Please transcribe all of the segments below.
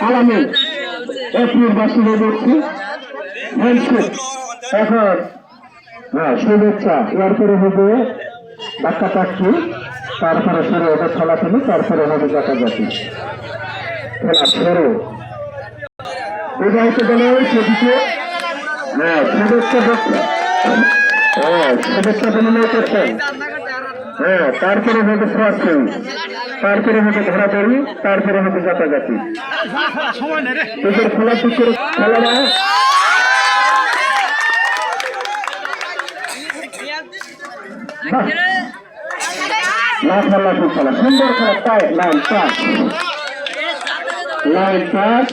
আলামিন এপ্রিলবাসীকে দেখছি এখন শুভেচ্ছা এরপরে হবে ধাক্কা টাক্কি, তারপরে শুরু হবে খেলাধুলি, তারপরে হবে জাতাজাতি খেলা শুরু। বিবাহিত দলে সেদিকে শুভেচ্ছা বিনিময় করছেন। তারপরে হবে ফ্রাস্টিং, তারপরে হবে ধরাধরি, তারপরে হবে জাতাজাতি। এদের খেলার দিক করে খেলারা লাফালাফি খেলা, সুন্দর খেলা। Tight line pass, line pass.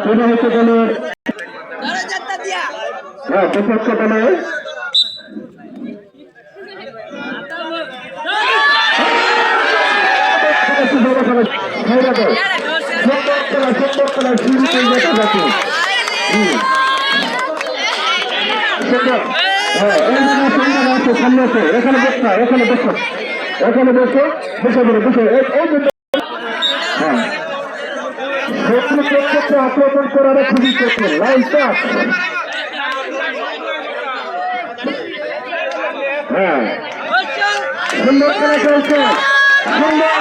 বিবাহিত দলের বিপক্ষ দলের এখানে বসো, এখানে বসো, এখানে বসো, বসে বলে বসে শত্রুপক্ষকে আক্রমণ করার খুবই কঠিন। লাইন পাস, সুন্দর খেলা চলছে, সুন্দর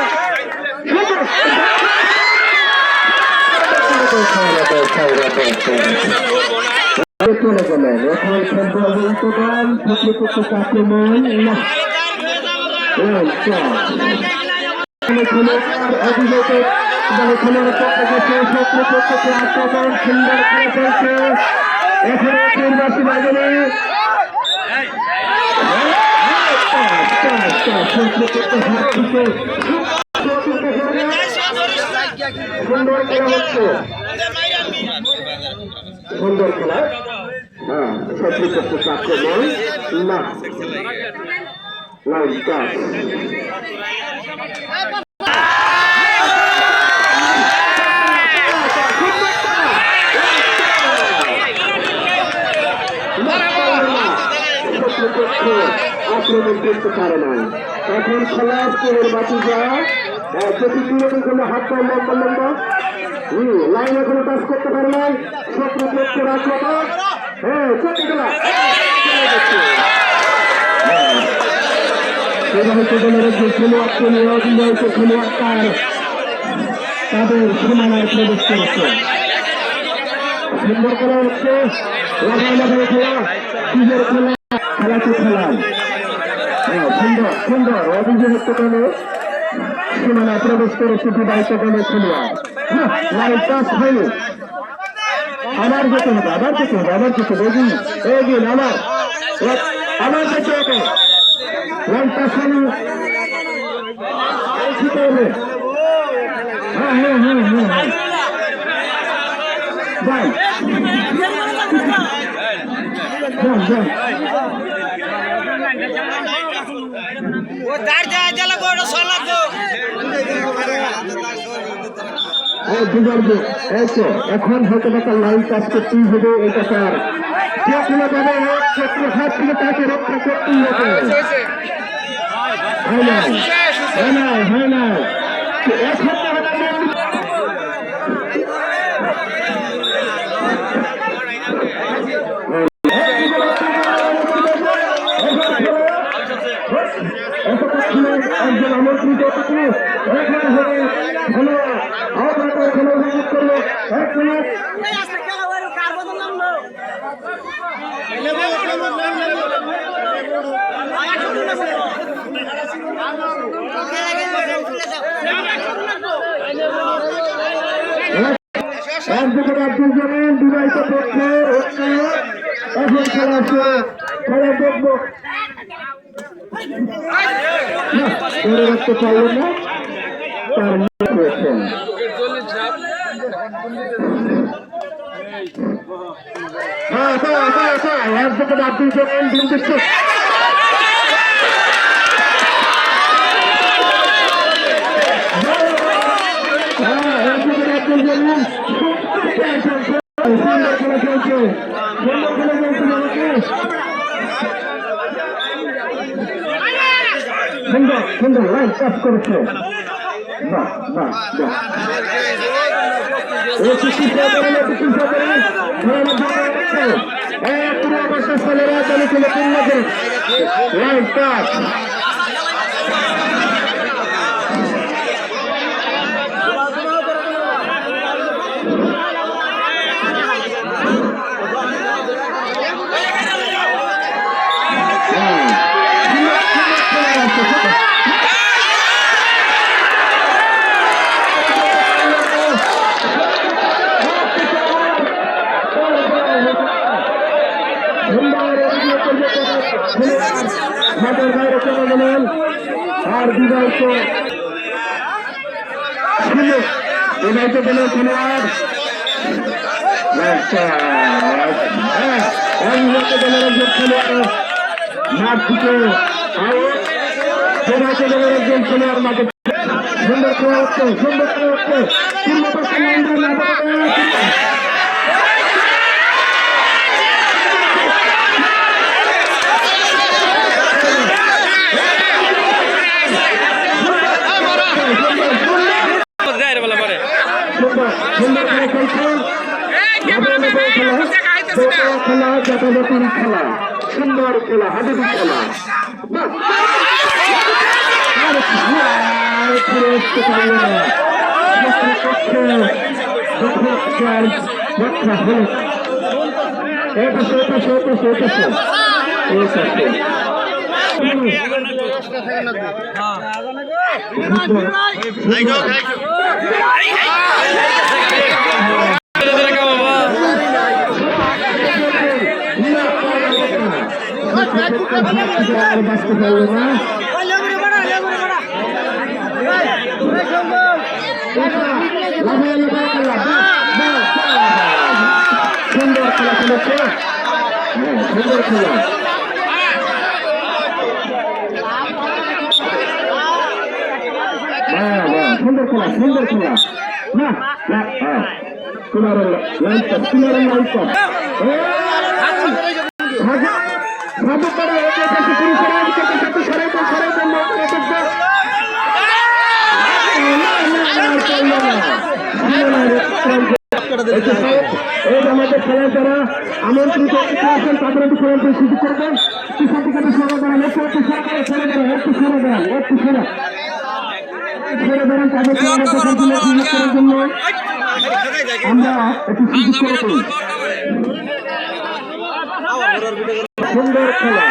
চলে গেলেন। এখন শত্রুপক্ষকে আক্রমণ অভিযোগে খেলার পক্ষে গেছে, শত্রুপক্ষকে আক্রমণ সুন্দর খেলা চলছে। এখানে পূর্বাসী বাজারে সুন্দর খেলা হচ্ছে, সুন্দর খেলা। শত্রুপক্ষকে আক্রমণ না, লাইন পাস। আক্রমণ করতে পারে না। এখন খেলার পরের বাকি যা কোনো হাত পায় লম্বা লম্বা লাইন এখনো টাচ করতে পারে নাই। শত্রুপক্ষের আক্রমণ চলতে গেল। বিবাহিত দলের যে খেলোয়াড়কে নিয়ে অবিবাহিত খেলোয়াড় তাদের সীমানায় প্রবেশ করেছে। সুন্দর করা হচ্ছে, লাগাই লাগাই খেলা, নিজের খেলা, খেলাকে খেলায় সুন্দর সুন্দর অভিযোগ দলে সীমানায় প্রবেশ করেছে বিবাহিত দলের খেলোয়াড়। লাইন পাস হয়নি, আবার যেতে হবে, আবার যেতে হবে, আবার যেতে হবে, এগিয়ে আবার যেতে হবে। লাইন পাস হয়নি, যেতে হবে। এখন হয়তো একটা লাইন পাস করতেই হবে। এটা তার যে কোনো ভাবে শত্রু হাত থেকে তাকে রক্ষা করতেই হবে। হয় না, হয় না, এখন একজন আমন্ত্রিত অতিথি এখানে হবে খেলোয়াড় আপনাকে এখানে উপস্থিত করলো। এক মিনিট একদিকে আব্দুল জামিল বিবাহিত পক্ষে এখন খেলা আছে, খেলা দেখবো ধরে রাখতে পারল না, তার করেছেন। একদিকে আব্দুল জামিল দিন দিচ্ছে, একদিকে আব্দুল জামিল সুন্দর খেলা চলছে, সুন্দর খেলা চলছে, সুন্দর সুন্দর লাইন পাস করেছে। বাহ বাহ বাহ একটু চিন্তা করেন পুরো অবস্থা ছেলেরা চলে চলে পূর্ণ করে লাইন টাচ বাইরে চলে গেলেন আর বিদায়িত গেলেন খেলোয়াড় মাঠ থেকে বিদায়িত গেলেন একজন খেলোয়াড় মাঠে সুন্দর করে উঠছে সুন্দর করে উঠছে খেলা যথাযথ খেলা সুন্দর খেলা হাডুডু খেলা বাঁচতে পারলো না সুন্দর খেলা খেলেছে সুন্দর খেলা সুন্দর খেলা সুন্দর খেলা না আমাদের খেলার যারা আমন্ত্রিত আছেন তাদের একটু খেলার সুযোগ করবেন সরে দাঁড়ান একটু সরে দাঁড়ান একটু সরে দাঁড়ান একটু সরে দাঁড়ান তাদের করার জন্য আমরা একটু সুযোগ করে সুন্দর খেলা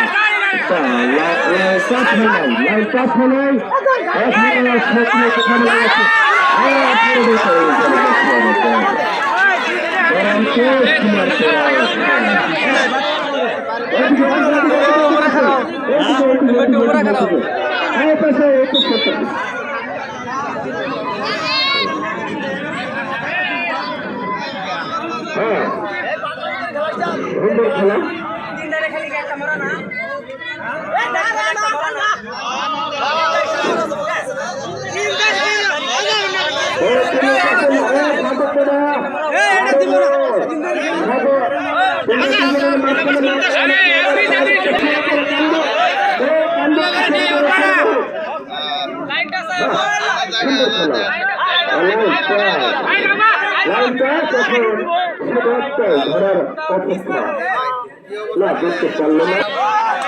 ধরার অপেক্ষা না দেখতে পারলো না সুন্দর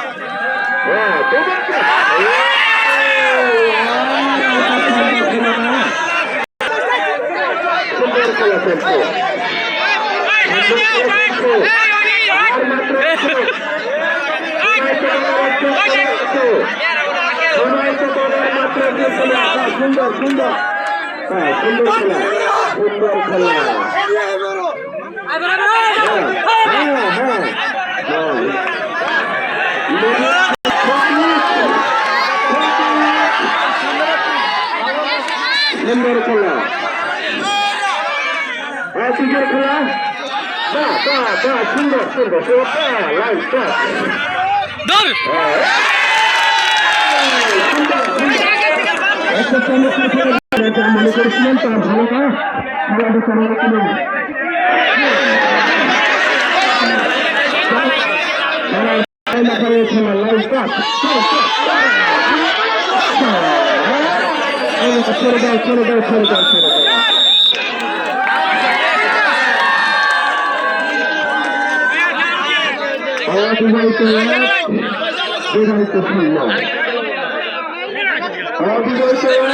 খেলা চলছে সুন্দর সুন্দর হ্যাঁ সুন্দর খেলা সুন্দর খেলা সুন্দর খেলা ক্রিকেট খেলা সুন্দর সুন্দর লাইট মনে করেছিলেন তার ভালোটা খেলাটা চালানো ছিলেন খেলা লাইট ছেড়ে দাও ছেড়ে দাও ছেড়ে দাও ছেড়ে দাও অবিবাহিত বিবাহিত শূন্য অবিবাহিত